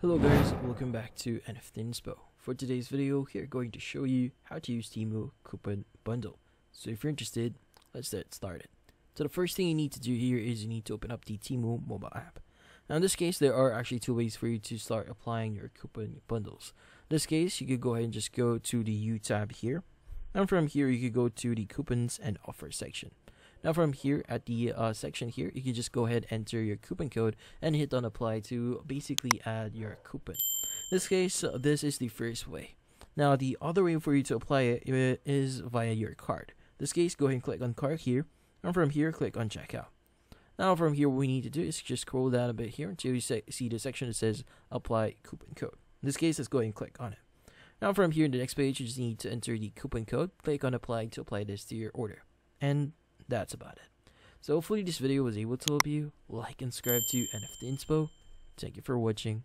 Hello guys, welcome back to NFT Inspo. For today's video, we're going to show you how to use Temu coupon bundle. So if you're interested, let's get started. So the first thing you need to do here is you need to open up the Temu mobile app. Now in this case, there are actually two ways for you to start applying your coupon bundles. In this case, you could go ahead and just go to the U tab here. And from here, you could go to the coupons and offers section. Now from here at the section here, you can just go ahead and enter your coupon code and hit on apply to basically add your coupon. In this case, this is the first way. Now the other way for you to apply it is via your card. In this case, go ahead and click on card here, and from here, click on checkout. Now from here, what we need to do is just scroll down a bit here until you see the section that says apply coupon code. In this case, let's go ahead and click on it. Now from here, in the next page, you just need to enter the coupon code, click on apply to apply this to your order. And that's about it. So hopefully this video was able to help you. Like and subscribe to NFT Inspo. Thank you for watching.